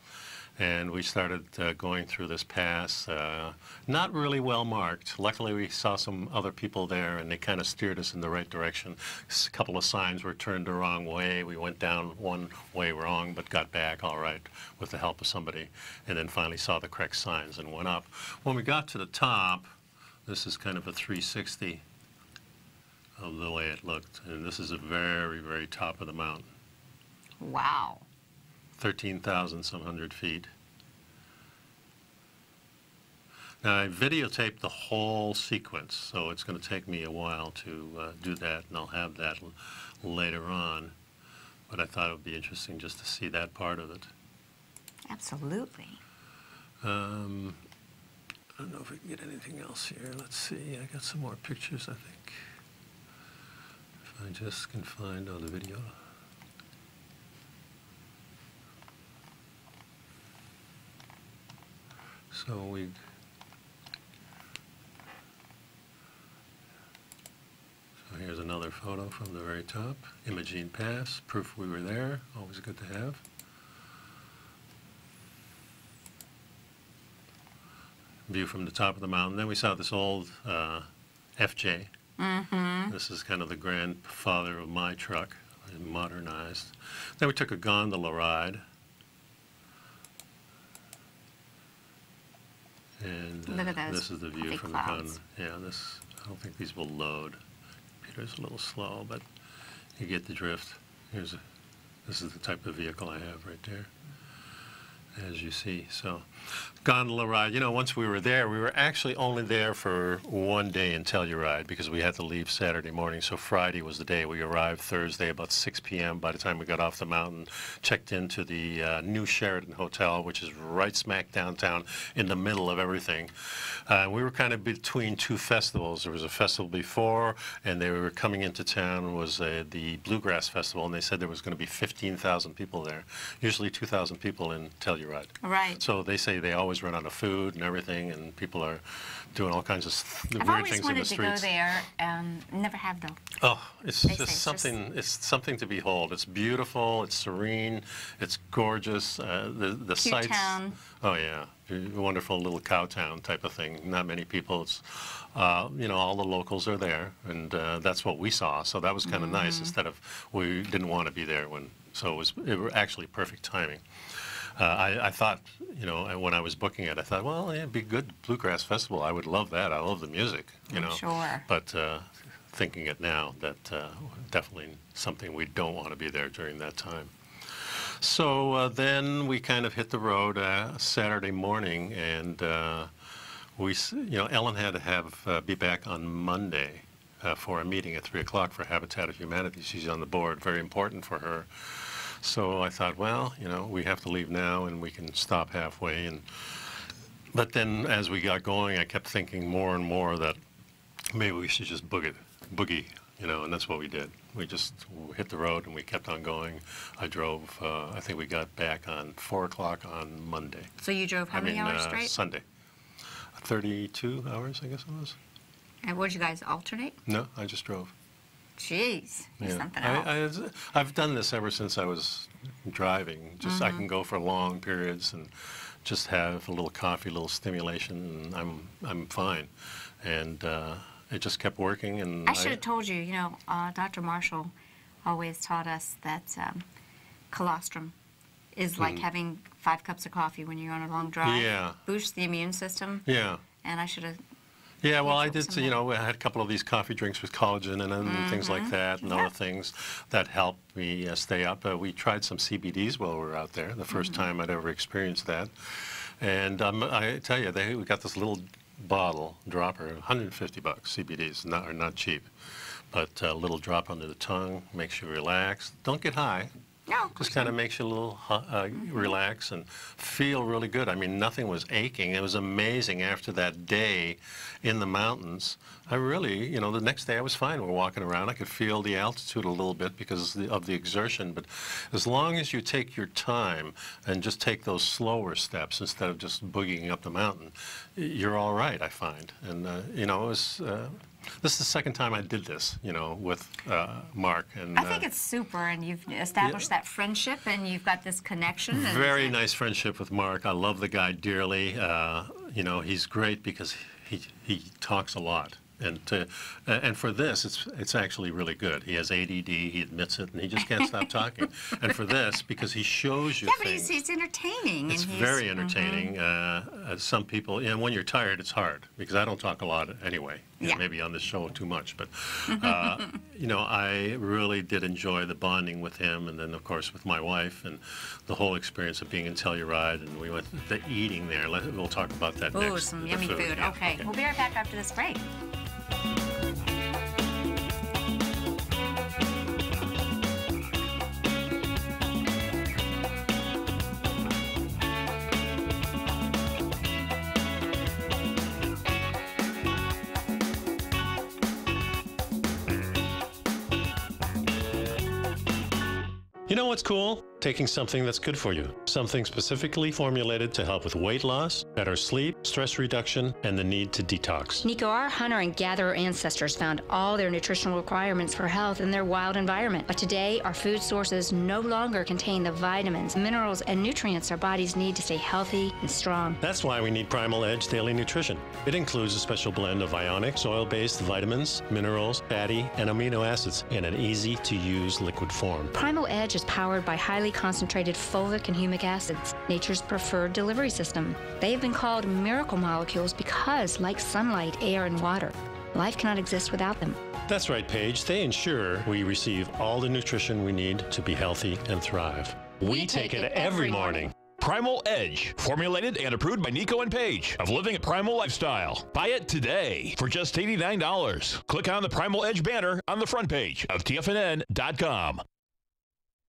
Speaker 4: And we started going through this pass, not really well marked. Luckily, we saw some other people there, and they kind of steered us in the right direction. A couple of signs were turned the wrong way. We went down one way wrong, but got back all right with the help of somebody, and then finally saw the correct signs and went up. When we got to the top, this is kind of a 360 of the way it looked, and this is a very, very top of the mountain.
Speaker 2: Wow.
Speaker 4: 13,000 some hundred feet. Now I videotaped the whole sequence, so it's going to take me a while to do that, and I'll have that later on. But I thought it would be interesting just to see that part of it.
Speaker 2: Absolutely.
Speaker 4: I don't know if we can get anything else here. Let's see. I got some more pictures, I think. If I just can find the video. So here's another photo from the very top. Imogene Pass, proof we were there, always good to have. View from the top of the mountain. Then we saw this old FJ. This is kind of the grandfather of my truck, modernized. Then we took a gondola ride. And
Speaker 2: Look at those
Speaker 4: this is the view
Speaker 2: fluffy
Speaker 4: from
Speaker 2: clouds.
Speaker 4: the gondola. Yeah, this, I don't think these will load. Computer's a little slow, but you get the drift. This is the type of vehicle I have right there. as you see. So, gondola ride. You know, once we were there, we were actually only there for one day in Telluride because we had to leave Saturday morning. So Friday was the day. We arrived Thursday about 6 p.m. By the time we got off the mountain, checked into the new Sheraton Hotel, which is right smack downtown in the middle of everything. We were kind of between two festivals. There was a festival before, and they were coming into town was the Bluegrass Festival, and they said there was going to be 15,000 people there. Usually 2,000 people in Telluride.
Speaker 2: Right.
Speaker 4: So they say they always run out of food and everything, and people are doing all kinds of weird things in the streets.
Speaker 2: I've always wanted to go there, never have though.
Speaker 4: Oh, it's just something. It's something to behold. It's beautiful. It's serene. It's gorgeous. The
Speaker 2: Cute
Speaker 4: sights.
Speaker 2: town.
Speaker 4: Oh yeah, wonderful little cow town type of thing. Not many people. It's you know, all the locals are there, and that's what we saw. So that was kind of nice. Instead of we didn't want to be there when. So it was actually perfect timing. I thought, you know, when I was booking it, I thought, well, it'd be a good Bluegrass Festival. I would love that. I love the music, you know.
Speaker 2: Sure.
Speaker 4: But thinking it now, that definitely something we don't want to be there during that time. So then we kind of hit the road Saturday morning, and you know, Ellen had to be back on Monday for a meeting at 3 o'clock for Habitat of Humanity. She's on the board, very important for her. So I thought, well, you know, we have to leave now, and we can stop halfway. But then, as we got going, I kept thinking more and more that maybe we should just boogie, you know, and that's what we did. We just hit the road, and we kept on going. I drove. I think we got back on 4 o'clock on Monday.
Speaker 2: So you drove how many hours straight?
Speaker 4: Sunday. 32 hours, I guess it was.
Speaker 2: And would you guys alternate?
Speaker 4: No, I just drove.
Speaker 2: Jeez,
Speaker 4: Yeah.
Speaker 2: something else.
Speaker 4: I've done this ever since I was driving. Just I can go for long periods and just have a little coffee, a little stimulation, and I'm fine. And it just kept working. And
Speaker 2: I should have told you. You know, Dr. Marshall always taught us that colostrum is like having 5 cups of coffee when you're on a long drive.
Speaker 4: Yeah.
Speaker 2: Boosts the immune system.
Speaker 4: Yeah.
Speaker 2: And I should have.
Speaker 4: Yeah, well, I did, you know, I had a couple of these coffee drinks with collagen in them and things like that, and other things that helped me stay up. We tried some CBDs while we were out there, the first time I'd ever experienced that. And I tell you, we got this little bottle, dropper, 150 bucks, CBDs, are not cheap. But a little drop under the tongue, makes you relax. Don't get high.
Speaker 2: No,
Speaker 4: just kind of makes you a little relax and feel really good. I mean, nothing was aching. It was amazing after that day in the mountains. I really, you know, the next day I was fine. We're walking around. I could feel the altitude a little bit because of the exertion. But as long as you take your time and just take those slower steps instead of just boogieing up the mountain, you're all right, I find. And, you know, it was... this is the second time I did this, you know, with Mark. And
Speaker 2: I think it's super, and you've established that friendship, and you've got this connection.
Speaker 4: Very nice friendship with Mark. I love the guy dearly. You know, he's great because he talks a lot. And for this, it's actually really good. He has ADD, he admits it, and he just can't stop talking. And for this, because he shows you things.
Speaker 2: But he's entertaining.
Speaker 4: It's very entertaining. Some people, and when you're tired, it's hard, because I don't talk a lot anyway. You know, maybe on this show too much, but you know, I really did enjoy the bonding with him, and then of course with my wife, and the whole experience of being in Telluride, and we went to eating there. We'll talk about that next.
Speaker 2: Oh, some yummy food.
Speaker 4: Yeah,
Speaker 2: okay, we'll be right back after this break.
Speaker 4: You know what's cool? Taking something that's good for you. Something specifically formulated to help with weight loss, better sleep, stress reduction, and the need to detox.
Speaker 5: Nico, our hunter and gatherer ancestors found all their nutritional requirements for health in their wild environment. But today, our food sources no longer contain the vitamins, minerals, and nutrients our bodies need to stay healthy and strong.
Speaker 4: That's why we need Primal Edge Daily Nutrition. It includes a special blend of ionic, oil-based vitamins, minerals, fatty, and amino acids in an easy-to-use liquid form.
Speaker 5: Primal Edge is powered by highly concentrated fulvic and humic acids, nature's preferred delivery system. They have been called miracle molecules because, like sunlight, air, and water, life cannot exist without them.
Speaker 4: That's right, Paige. They ensure we receive all the nutrition we need to be healthy and thrive. We take it every morning.
Speaker 1: Primal Edge, formulated and approved by Nico and Paige of Living a Primal Lifestyle. Buy it today for just $89. Click on the Primal Edge banner on the front page of TFNN.com.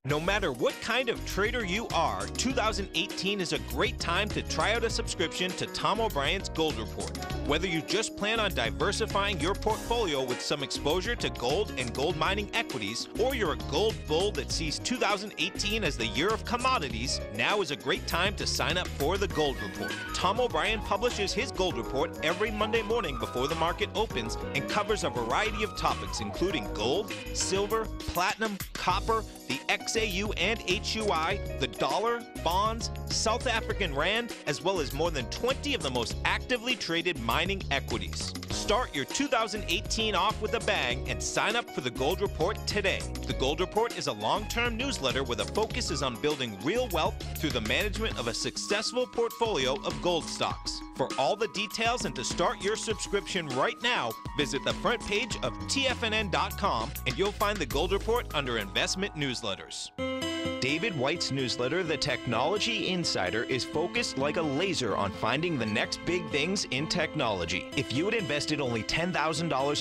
Speaker 6: No matter what kind of trader you are, 2018 is a great time to try out a subscription to Tom O'Brien's Gold Report. Whether you just plan on diversifying your portfolio with some exposure to gold and gold mining equities, or you're a gold bull that sees 2018 as the year of commodities, now is a great time to sign up for the Gold Report. Tom O'Brien publishes his Gold Report every Monday morning before the market opens and covers a variety of topics including gold, silver, platinum, copper, the XAU and HUI, the dollar, bonds, South African rand, as well as more than 20 of the most actively traded mining equities. Start your 2018 off with a bang and sign up for the Gold Report today. The Gold Report is a long-term newsletter where the focus is on building real wealth through the management of a successful portfolio of gold stocks. For all the details and to start your subscription right now, visit the front page of TFNN.com and you'll find the Gold Report under Investment Newsletters. David White's newsletter, The Technology Insider, is focused like a laser on finding the next big things in technology. If you had invested only $10,000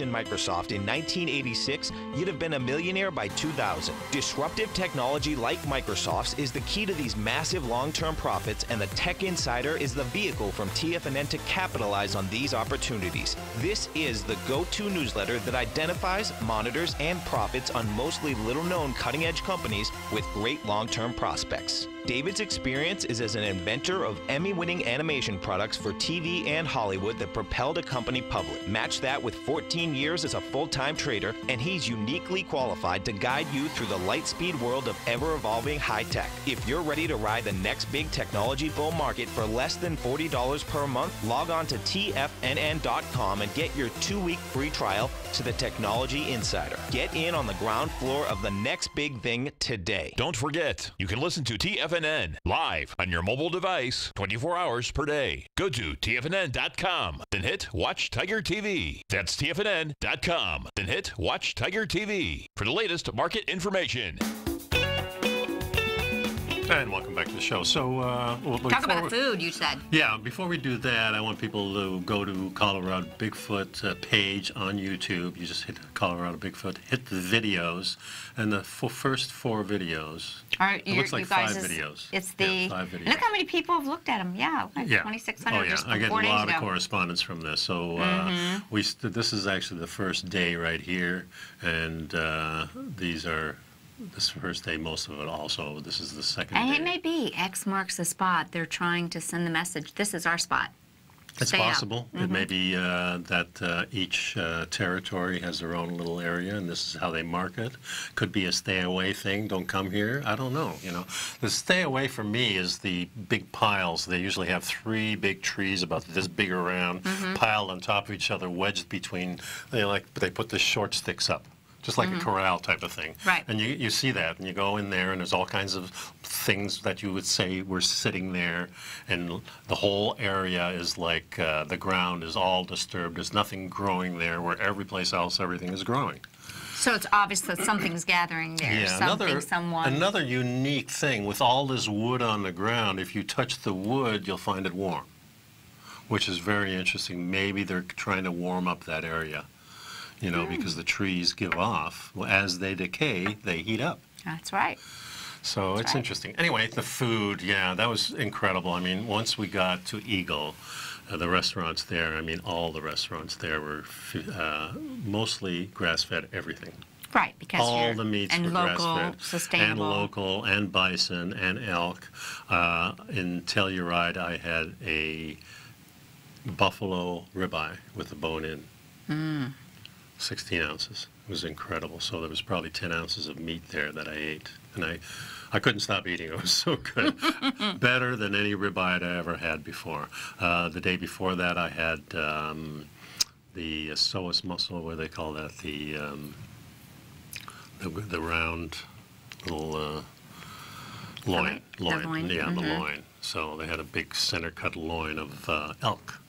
Speaker 6: in Microsoft in 1986, you'd have been a millionaire by 2000. Disruptive technology like Microsoft's is the key to these massive long-term profits, and the Tech Insider is the vehicle from TFNN to capitalize on these opportunities. This is the go-to newsletter that identifies, monitors, and profits on mostly little-known cutting-edge companies with great long-term prospects. David's experience is as an inventor of Emmy-winning animation products for TV and Hollywood that propelled a company public. Match that with 14 years as a full-time trader, and he's uniquely qualified to guide you through the light-speed world of ever-evolving high-tech. If you're ready to ride the next big technology bull market for less than $40 per month, log on to TFNN.com and get your 2-week free trial to the Technology Insider. Get in on the ground floor of the next big thing today.
Speaker 1: Don't forget, you can listen to TFNN live on your mobile device 24 hours per day. Go to TFNN.com, then hit Watch Tiger TV. That's TFNN.com, then hit Watch Tiger TV for the latest market information.
Speaker 4: And welcome back to the show. So,
Speaker 2: Talk about food, you said.
Speaker 4: Yeah, before we do that, I want people to go to Colorado Bigfoot page on YouTube. You just hit Colorado Bigfoot, hit the videos, and the first 4 videos.
Speaker 2: All right,
Speaker 4: it looks like
Speaker 2: you guys
Speaker 4: 5 videos.
Speaker 2: It's the.
Speaker 4: Yeah, 5 videos.
Speaker 2: Look how many people have looked at them. Yeah, like 2,600
Speaker 4: Oh, yeah.
Speaker 2: just
Speaker 4: I get a
Speaker 2: 4 days
Speaker 4: lot
Speaker 2: ago.
Speaker 4: of correspondence from this. So this is actually the first day right here, and these are. This first day, most of it also. This is the second day.
Speaker 2: And it may be X marks the spot. They're trying to send the message. This is our spot.
Speaker 4: It's
Speaker 2: Stay
Speaker 4: possible.
Speaker 2: out.
Speaker 4: It may be that each territory has their own little area, and this is how they mark it. Could be a stay away thing. Don't come here. I don't know. You know, the stay away for me is the big piles. They usually have 3 big trees about this big around, piled on top of each other, wedged between. They put the short sticks up. Just like a corral type of thing.
Speaker 2: Right.
Speaker 4: And you see that, and you go in there, and there's all kinds of things that you would say were sitting there, and the whole area is like the ground is all disturbed. There's nothing growing there, where every place else, everything is growing.
Speaker 2: So it's obvious that something's gathering there.
Speaker 4: Yeah,
Speaker 2: Someone.
Speaker 4: another unique thing, with all this wood on the ground, if you touch the wood, you'll find it warm, which is very interesting. Maybe they're trying to warm up that area. You know, because the trees give off. Well, as they decay, they heat up.
Speaker 2: That's right.
Speaker 4: So it's interesting. Anyway, the food, yeah, that was incredible. I mean, once we got to Eagle, the restaurants there, I mean, all the restaurants there were mostly grass-fed everything.
Speaker 2: Right, because
Speaker 4: all the meats were grass-fed.
Speaker 2: Sustainable.
Speaker 4: And local, and bison, and elk. In Telluride, I had a buffalo ribeye with a bone in. 16 ounces. It was incredible. So there was probably 10 ounces of meat there that I ate. And I couldn't stop eating. It was so good. Better than any ribeye I'd ever had before. The day before that, I had the psoas muscle, what do they call that? The round little loin.
Speaker 2: The loin.
Speaker 4: Yeah, the loin. So they had a big center-cut loin of elk.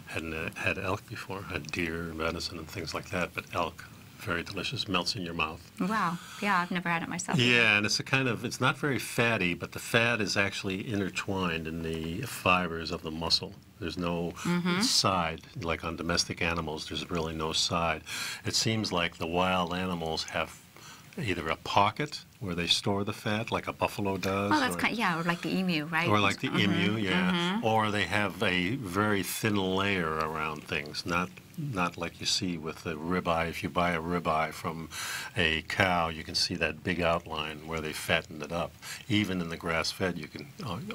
Speaker 4: Hadn't had elk before. Had deer, venison, and things like that, but elk, very delicious. Melts in your mouth.
Speaker 2: Wow. Yeah, I've never had it myself.
Speaker 4: Yeah, and it's not very fatty, but the fat is actually intertwined in the fibers of the muscle. There's no side, like on domestic animals, there's really no side. It seems like the wild animals have either a pocket where they store the fat, like a buffalo does.
Speaker 2: Oh, that's or like the emu, right?
Speaker 4: Or like the emu, yeah. Or they have a very thin layer around things, not like you see with the ribeye. If you buy a ribeye from a cow, you can see that big outline where they fattened it up. Even in the grass-fed, you can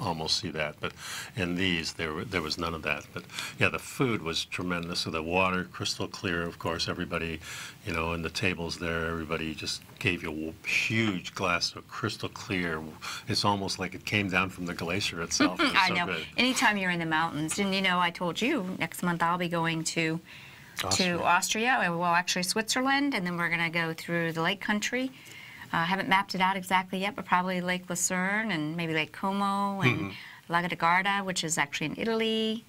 Speaker 4: almost see that. But in these, there was none of that. But yeah, the food was tremendous. So the water, crystal clear, of course. Everybody, you know, in the tables there, everybody just gave you a huge glass of crystal clear. It's almost like it came down from the glacier itself. It was
Speaker 2: I
Speaker 4: so
Speaker 2: know.
Speaker 4: good.
Speaker 2: Anytime you're in the mountains, and you know, I told you next month I'll be going to Austria, well, actually Switzerland, and then we're going to go through the lake country. I haven't mapped it out exactly yet, but probably Lake Lucerne and maybe Lake Como and Lago di Garda, which is actually in Italy,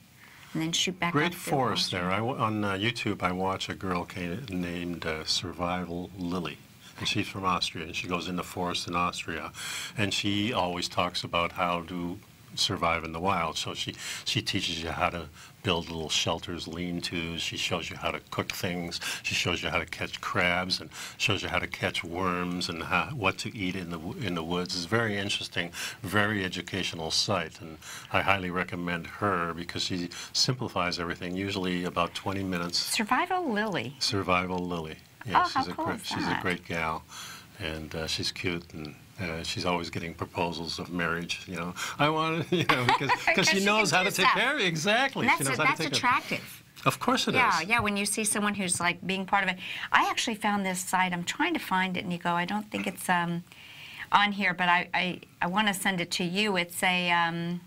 Speaker 2: and then shoot back
Speaker 4: Great
Speaker 2: up to
Speaker 4: forest
Speaker 2: Austria.
Speaker 4: there. On YouTube, I watch a girl named Survival Lily. And she's from Austria, and she goes in the forest in Austria, and she always talks about how to survive in the wild. So she teaches you how to build little shelters, lean-tos. She shows you how to cook things. She shows you how to catch crabs and shows you how to catch worms and what to eat in the woods. It's very interesting, very educational site, and I highly recommend her because she simplifies everything. Usually about 20 minutes.
Speaker 2: Survival Lily.
Speaker 4: Survival Lily. Yeah,
Speaker 2: Oh, how cool is
Speaker 4: she's a
Speaker 2: that?
Speaker 4: great gal, and she's cute, and she's always getting proposals of marriage. You know, I want to, you know, because she knows how to take care of it. Exactly.
Speaker 2: And
Speaker 4: She knows how to
Speaker 2: that's
Speaker 4: take it.
Speaker 2: attractive.
Speaker 4: Of course it is.
Speaker 2: Yeah, when you see someone who's like being part of it. I actually found this site. I'm trying to find it, Nico. I don't think it's on here, but I want to send it to you. It's a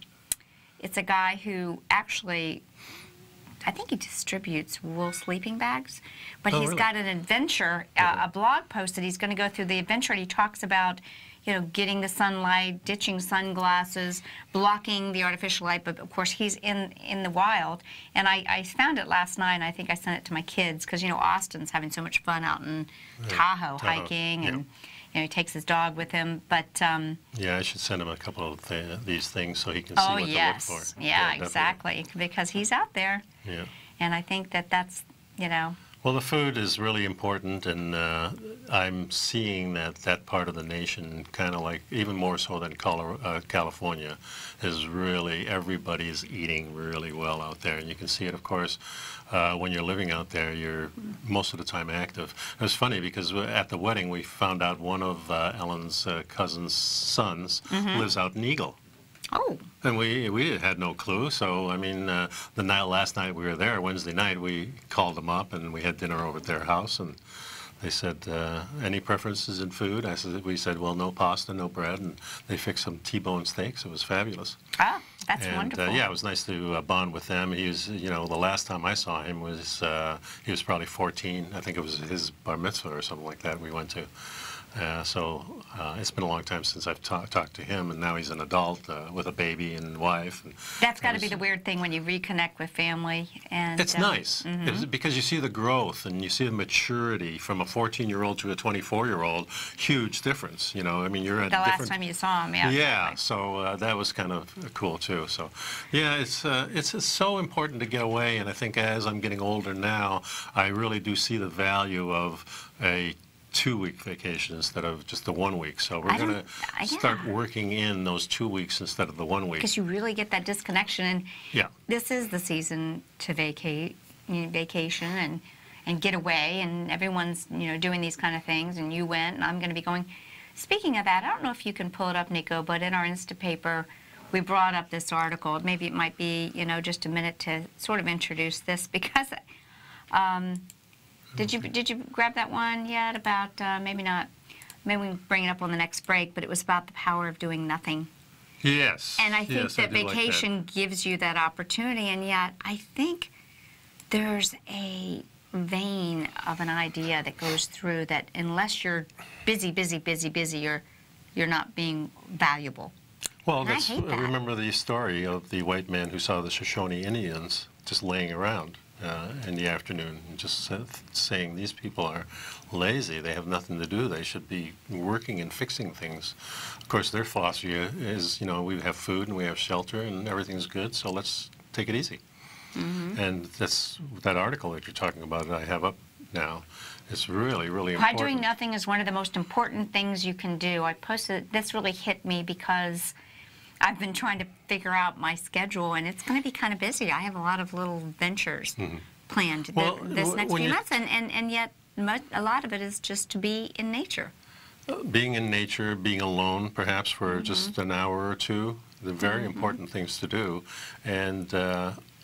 Speaker 2: guy who actually, I think he distributes wool sleeping bags, but he's
Speaker 4: really?
Speaker 2: got an adventure, a blog post that he's going to go through the adventure, and he talks about, you know, getting the sunlight, ditching sunglasses, blocking the artificial light, but of course he's in the wild. And I found it last night, and I think I sent it to my kids, because, you know, Austin's having so much fun out in Tahoe hiking, and, you know, he takes his dog with him, but...
Speaker 4: yeah, I should send him a couple of these things so he can see what to look for.
Speaker 2: Yeah, exactly, because he's out there.
Speaker 4: Yeah.
Speaker 2: And I think that you know...
Speaker 4: Well, the food is really important, and I'm seeing that part of the nation, kind of like, even more so than California, is really, everybody's eating really well out there. And you can see it, of course, when you're living out there, you're most of the time active. It was funny because at the wedding, we found out one of Ellen's cousin's sons lives out in Eagle.
Speaker 2: Oh.
Speaker 4: And we had no clue. So I mean, last night we were there, Wednesday night, we called them up and we had dinner over at their house, and they said, "Any preferences in food?" We said, "Well, no pasta, no bread," and they fixed some T-bone steaks. It was fabulous.
Speaker 2: Ah, that's wonderful.
Speaker 4: Yeah, it was nice to bond with them. He was, you know, the last time I saw him was he was probably 14. I think it was his bar mitzvah or something like that we went to. So it's been a long time since I've talked to him, and now he's an adult with a baby and wife. And
Speaker 2: that's got to be the weird thing when you reconnect with family. And
Speaker 4: it's nice because you see the growth and you see the maturity from a 14-year-old to a 24-year-old. Huge difference, you know. I mean, you're at
Speaker 2: the last time you saw him, yeah.
Speaker 4: Yeah, so that was kind of cool too. So, yeah, it's so important to get away, and I think as I'm getting older now, I really do see the value of a 2-week vacation instead of just the 1 week. So we're going to start working in those 2 weeks instead of the 1 week.
Speaker 2: Because you really get that disconnection. And this is the season to vacation and get away. And everyone's, you know, doing these kind of things. And you went, and I'm going to be going. Speaking of that, I don't know if you can pull it up, Nico, but in our Instapaper, we brought up this article. Maybe it might be, you know, just a minute to sort of introduce this, because did you grab that one yet about, maybe not, maybe we can bring it up on the next break, but it was about the power of doing nothing.
Speaker 4: Yes.
Speaker 2: And I think that vacation gives you that opportunity, and yet I think there's a vein of an idea that goes through that unless you're busy, you're not being valuable.
Speaker 4: Well, I remember the story of the white man who saw the Shoshone Indians just laying around. in the afternoon, and just saying these people are lazy, they have nothing to do, they should be working and fixing things. Of course, their philosophy is, you know, we have food and we have shelter and everything's good, so let's take it easy. And that article that you're talking about that I have up now, it's really, really important.
Speaker 2: Why doing nothing is one of the most important things you can do. I posted, this really hit me because I've been trying to figure out my schedule, and it's going to be kind of busy. I have a lot of little ventures planned this next few months, and yet a lot of it is just to be in nature.
Speaker 4: Being in nature, being alone perhaps for just an hour or two, they're very important things to do. And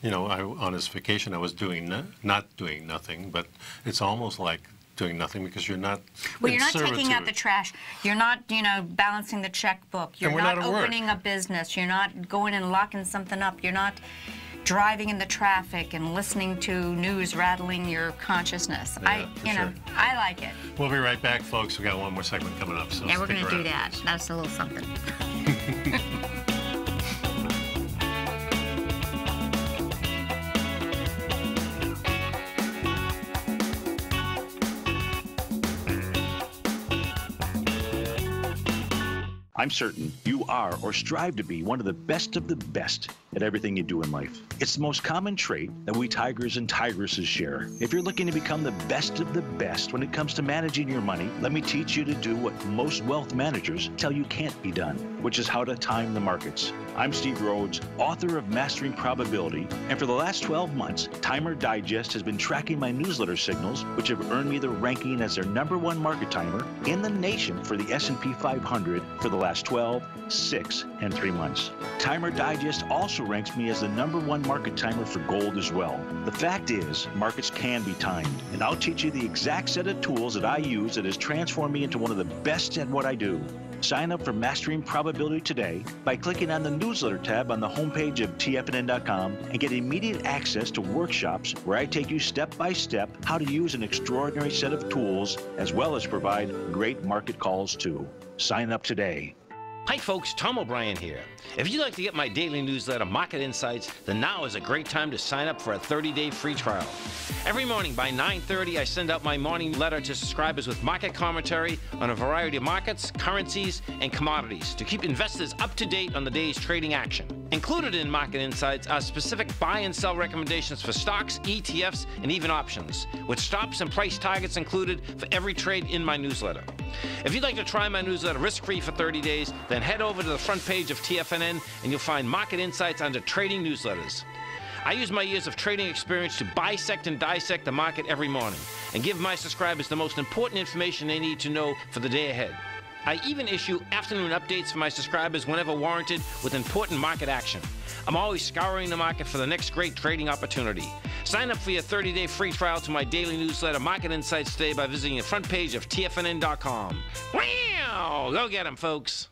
Speaker 4: you know, on this vacation I was doing not doing nothing, but it's almost like doing nothing because you're not.
Speaker 2: Well, you're not taking out the trash. You're not, you know, balancing the checkbook. You're not opening a business. You're not going and locking something up. You're not driving in the traffic and listening to news rattling your consciousness.
Speaker 4: Yeah,
Speaker 2: I like it.
Speaker 4: We'll be right back, folks. We got one more segment coming up. So
Speaker 2: yeah, we're going to do that. That's a little something.
Speaker 7: I'm certain you are or strive to be one of the best at everything you do in life. It's the most common trait that we tigers and tigresses share. If you're looking to become the best of the best when it comes to managing your money, let me teach you to do what most wealth managers tell you can't be done, which is how to time the markets. I'm Steve Rhodes, author of Mastering Probability, and for the last 12 months, Timer Digest has been tracking my newsletter signals, which have earned me the ranking as their #1 market timer in the nation for the S&P 500 for the last 12, 6, and 3 months. Timer Digest also ranks me as the #1 market timer for gold as well. The fact is, markets can be timed, and I'll teach you the exact set of tools that I use that has transformed me into one of the best at what I do. Sign up for Mastering Probability today by clicking on the newsletter tab on the homepage of TFNN.com and get immediate access to workshops where I take you step by step how to use an extraordinary set of tools as well as provide great market calls too. Sign up today.
Speaker 8: Hi folks, Tom O'Brien here. If you'd like to get my daily newsletter, Market Insights, then now is a great time to sign up for a 30-day free trial. Every morning by 9:30, I send out my morning letter to subscribers with market commentary on a variety of markets, currencies, and commodities to keep investors up to date on the day's trading action. Included in Market Insights are specific buy and sell recommendations for stocks, ETFs, and even options, with stops and price targets included for every trade in my newsletter. If you'd like to try my newsletter risk-free for 30 days, then head over to the front page of TFNN and you'll find Market Insights under Trading Newsletters. I use my years of trading experience to bisect and dissect the market every morning and give my subscribers the most important information they need to know for the day ahead. I even issue afternoon updates for my subscribers whenever warranted with important market action. I'm always scouring the market for the next great trading opportunity. Sign up for your 30-day free trial to my daily newsletter, Market Insights, today by visiting the front page of TFNN.com. Wow! Go get 'em, folks.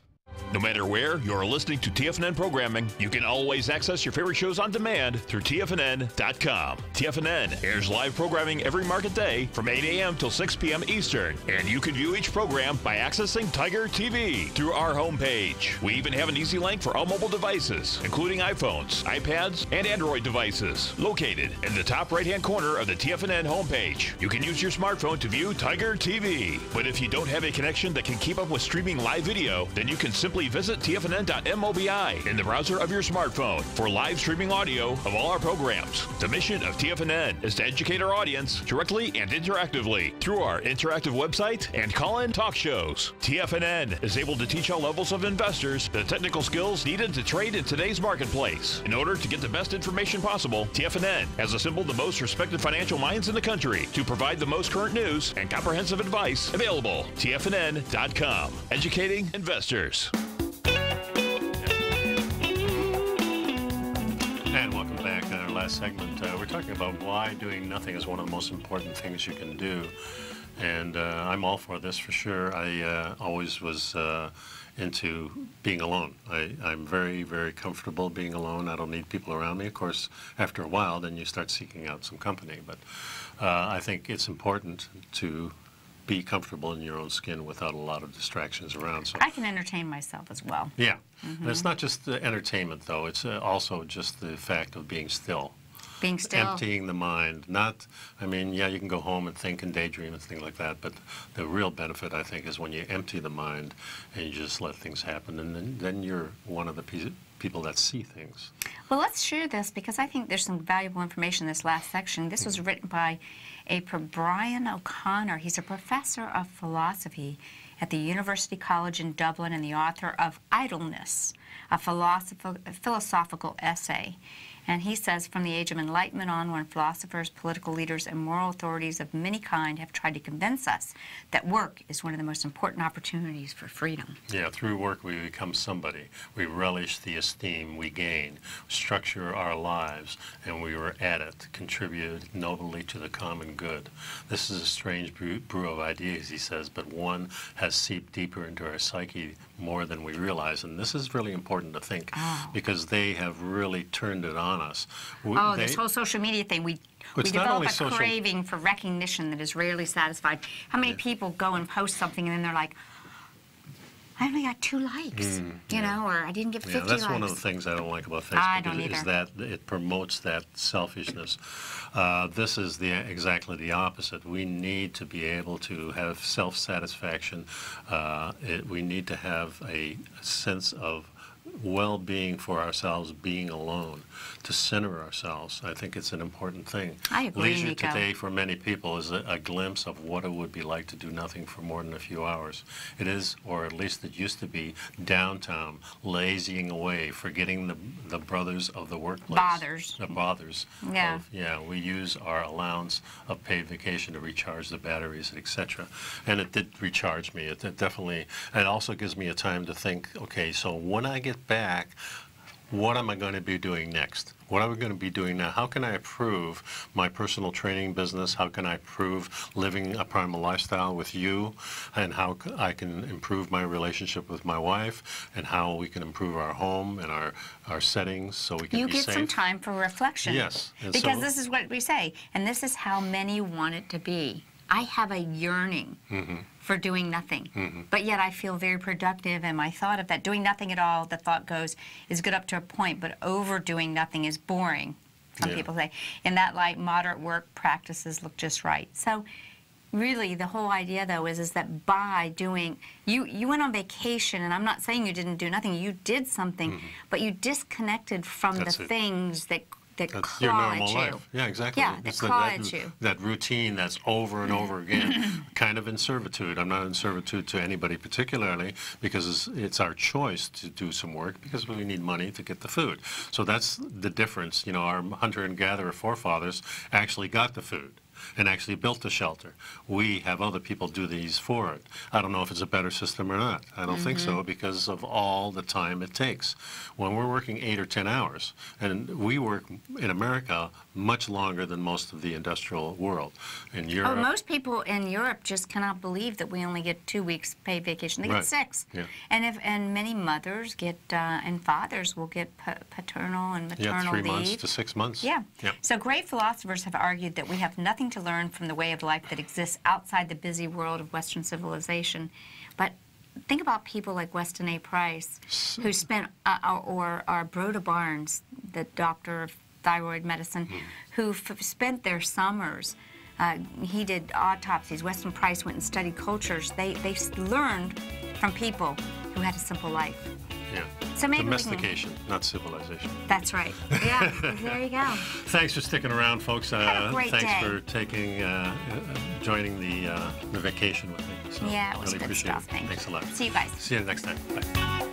Speaker 1: No matter where you're listening to TFNN programming, you can always access your favorite shows on demand through TFNN.com. TFNN airs live programming every market day from 8 a.m. till 6 p.m. Eastern, and you can view each program by accessing Tiger TV through our homepage. We even have an easy link for all mobile devices, including iPhones, iPads, and Android devices, located in the top right-hand corner of the TFNN homepage. You can use your smartphone to view Tiger TV, but if you don't have a connection that can keep up with streaming live video, then you can simply visit TFNN.mobi in the browser of your smartphone for live streaming audio of all our programs. The mission of TFNN is to educate our audience directly and interactively through our interactive website and call-in talk shows. TFNN is able to teach all levels of investors the technical skills needed to trade in today's marketplace. In order to get the best information possible, TFNN has assembled the most respected financial minds in the country to provide the most current news and comprehensive advice available. TFNN.com, educating investors.
Speaker 4: And welcome back. In our last segment, we're talking about why doing nothing is one of the most important things you can do. And I'm all for this for sure. I always was into being alone. I'm very, very comfortable being alone. I don't need people around me. Of course, after a while, then you start seeking out some company. But I think it's important to be comfortable in your own skin without a lot of distractions around. So
Speaker 2: I can entertain myself as well.
Speaker 4: yeah. And it's not just the entertainment, though. It's also just the fact of being still.
Speaker 2: Being still.
Speaker 4: Emptying the mind. Not, I mean, yeah, you can go home and think and daydream and things like that, but the real benefit, I think, is when you empty the mind and you just let things happen, and then you're one of the people that see things.
Speaker 2: Well, let's share this because I think there's some valuable information in this last section. This was written by Brian O'Connor. He's a professor of philosophy at the University College in Dublin and the author of Idleness, a philosophical essay. And he says, from the age of enlightenment on, when philosophers, political leaders, and moral authorities of many kind have tried to convince us that work is one of the most important opportunities for freedom.
Speaker 4: Yeah, through work we become somebody. We relish the esteem we gain, structure our lives, and we were at it, contribute nobly to the common good. This is a strange brew of ideas, he says, but one has seeped deeper into our psyche more than we realize, and this is really important to think because they have really turned it on us.
Speaker 2: This whole social media thing, we develop a craving for recognition that is rarely satisfied. How many people go and post something and then they're like, I only got 2 likes, you know, or I didn't get 50 likes.
Speaker 4: That's one of the things I don't like about Facebook is that it promotes that selfishness. This is exactly the opposite. We need to be able to have self-satisfaction. We need to have a sense of well-being for ourselves, being alone, to center ourselves. I think it's an important thing.
Speaker 2: I agree,
Speaker 4: Leisure
Speaker 2: Nico.
Speaker 4: today for many people is a glimpse of what it would be like to do nothing for more than a few hours. It is, or at least it used to be, downtown, lazying away, forgetting the brothers of the workplace.
Speaker 2: Bothers.
Speaker 4: The bothers.
Speaker 2: Yeah.
Speaker 4: We use our allowance of paid vacation to recharge the batteries, etc. And it did recharge me. It definitely, it also gives me a time to think, okay, so when I get back, what am I going to be doing next? What are we going to be doing now? How can I improve my personal training business? How can I improve living a primal lifestyle with you? And how I can improve my relationship with my wife? And how we can improve our home and our settings so we can be safe?
Speaker 2: You get some time for reflection.
Speaker 4: Yes. And
Speaker 2: because this is what we say, and this is how many want it to be. I have a yearning for doing nothing, but yet I feel very productive, and my thought of that, doing nothing at all, the thought goes, is good up to a point, but overdoing nothing is boring, some people say. In that light, moderate work practices look just right. So really, the whole idea, though, is that by doing, you went on vacation, and I'm not saying you didn't do nothing, you did something, but you disconnected from the things that
Speaker 4: That's your normal life. Yeah, exactly.
Speaker 2: Yeah, that claw at you.
Speaker 4: That routine that's over and over again, kind of in servitude. I'm not in servitude to anybody particularly because it's our choice to do some work because we need money to get the food. So that's the difference. You know, our hunter and gatherer forefathers actually got the food and actually built the shelter. We have other people do these for it. I don't know if it's a better system or not. I don't think so because of all the time it takes. When we're working 8 or 10 hours, and we work in America much longer than most of the industrial world. In Europe,
Speaker 2: most people in Europe just cannot believe that we only get 2 weeks paid vacation. They get 6.
Speaker 4: Yeah.
Speaker 2: And many mothers get, and fathers will get paternal and maternal
Speaker 4: 3
Speaker 2: leave.
Speaker 4: months to 6 months.
Speaker 2: Yeah.
Speaker 4: Yep.
Speaker 2: So great philosophers have argued that we have nothing to learn from the way of life that exists outside the busy world of Western civilization. But think about people like Weston A. Price, who spent, or Broda Barnes, the doctor of thyroid medicine, who spent their summers. He did autopsies. Weston Price went and studied cultures. They learned from people who had a simple life.
Speaker 4: Yeah.
Speaker 2: So maybe
Speaker 4: domestication, not civilization.
Speaker 2: That's right. Yeah, there you go.
Speaker 4: Thanks for sticking around, folks.
Speaker 2: Have a great
Speaker 4: thanks
Speaker 2: day.
Speaker 4: for joining the vacation with me. So
Speaker 2: Yeah, it was
Speaker 4: really
Speaker 2: good
Speaker 4: appreciate
Speaker 2: stuff.
Speaker 4: it. Thanks a lot.
Speaker 2: See you guys.
Speaker 4: See you next time. Bye.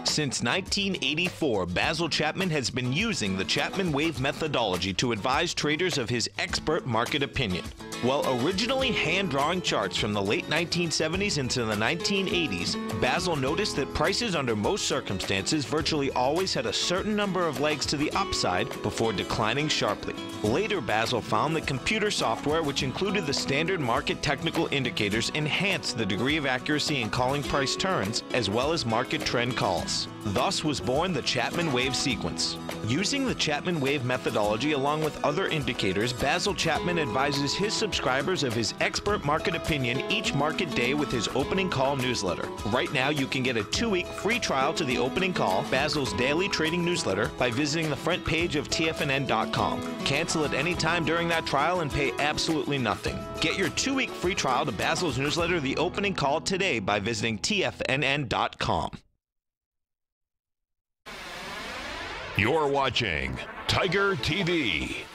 Speaker 6: Since 1984, Basil Chapman has been using the Chapman Wave methodology to advise traders of his expert market opinion. While originally hand-drawing charts from the late 1970s into the 1980s, Basil noticed that prices under most circumstances virtually always had a certain number of legs to the upside before declining sharply. Later, Basil found that computer software, which included the standard market technical indicators, enhanced the degree of accuracy in calling price turns, as well as market trend calls. Thus was born the Chapman Wave sequence. Using the Chapman Wave methodology along with other indicators, Basil Chapman advises his subscribers of his expert market opinion each market day with his opening call newsletter. Right now, you can get a 2-week free trial to the opening call, Basil's daily trading newsletter, by visiting the front page of TFNN.com. Cancel at any time during that trial and pay absolutely nothing. Get your 2-week free trial to Basil's newsletter, The Opening Call, today by visiting TFNN.com.
Speaker 1: You're watching Tiger TV.